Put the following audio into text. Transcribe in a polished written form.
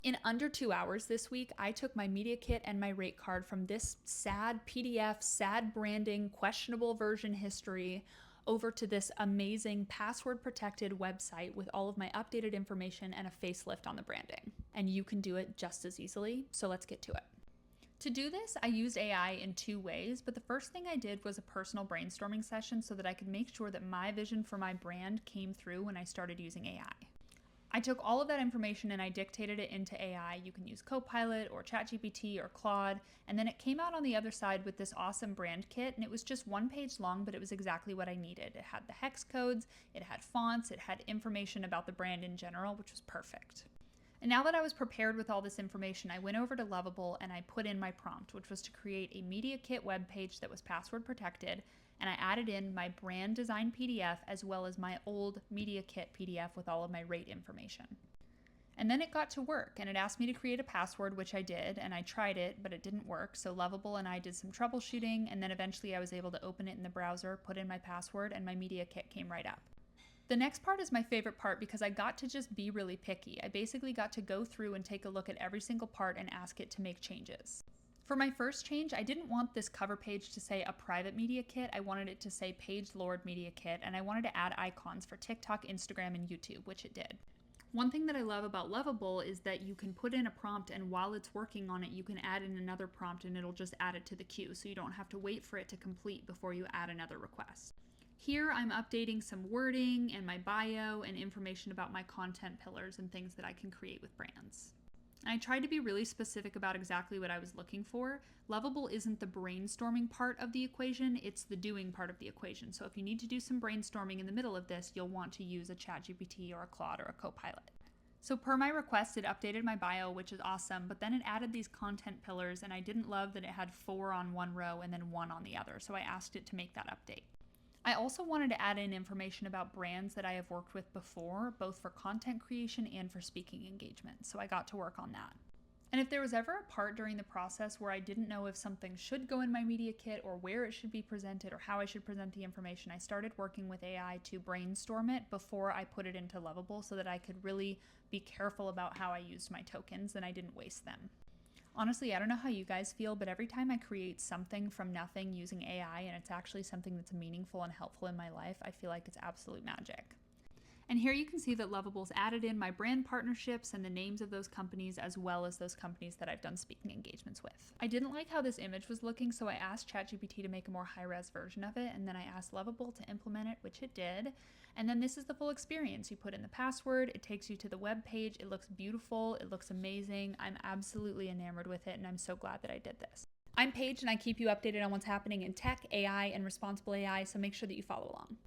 In under 2 hours this week, I took my media kit and my rate card from this sad PDF, sad branding, questionable version history over to this amazing password protected website with all of my updated information and a facelift on the branding. And you can do it just as easily, so let's get to it. To do this, I used AI in 2 ways, but the first thing I did was a personal brainstorming session so that I could make sure that my vision for my brand came through when I started using AI. I took all of that information and I dictated it into AI. You can use Copilot or ChatGPT or Claude, and then it came out on the other side with this awesome brand kit, and it was just 1 page long, but it was exactly what I needed. It had the hex codes, it had fonts, it had information about the brand in general, which was perfect. And now that I was prepared with all this information, I went over to Lovable and I put in my prompt, which was to create a media kit webpage that was password protected, and I added in my brand design PDF as well as my old media kit PDF with all of my rate information. And then it got to work, and it asked me to create a password, which I did, and I tried it, but it didn't work. So Lovable and I did some troubleshooting, and then eventually I was able to open it in the browser, put in my password, and my media kit came right up. The next part is my favorite part because I got to just be really picky. I basically got to go through and take a look at every single part and ask it to make changes. For my first change, I didn't want this cover page to say a private media kit. I wanted it to say Page Lord Media Kit, and I wanted to add icons for TikTok, Instagram, and YouTube, which it did. One thing that I love about Lovable is that you can put in a prompt, and while it's working on it, you can add in another prompt and it'll just add it to the queue, so you don't have to wait for it to complete before you add another request. Here I'm updating some wording and my bio and information about my content pillars and things that I can create with brands. I tried to be really specific about exactly what I was looking for. Lovable isn't the brainstorming part of the equation, it's the doing part of the equation. So if you need to do some brainstorming in the middle of this, you'll want to use a ChatGPT or a Claude or a Copilot. So per my request, it updated my bio, which is awesome, but then it added these content pillars, and I didn't love that it had 4 on one row and then 1 on the other, so I asked it to make that update. I also wanted to add in information about brands that I have worked with before, both for content creation and for speaking engagements, so I got to work on that. And if there was ever a part during the process where I didn't know if something should go in my media kit or where it should be presented or how I should present the information, I started working with AI to brainstorm it before I put it into Lovable so that I could really be careful about how I used my tokens and I didn't waste them. Honestly, I don't know how you guys feel, but every time I create something from nothing using AI and it's actually something that's meaningful and helpful in my life, I feel like it's absolute magic. And here you can see that Lovable's added in my brand partnerships and the names of those companies as well as those companies that I've done speaking engagements with. I didn't like how this image was looking, so I asked ChatGPT to make a more high-res version of it, and then I asked Lovable to implement it, which it did. And then this is the full experience. You put in the password, it takes you to the web page, it looks beautiful, it looks amazing. I'm absolutely enamored with it, and I'm so glad that I did this. I'm Paige, and I keep you updated on what's happening in tech, AI, and responsible AI, so make sure that you follow along.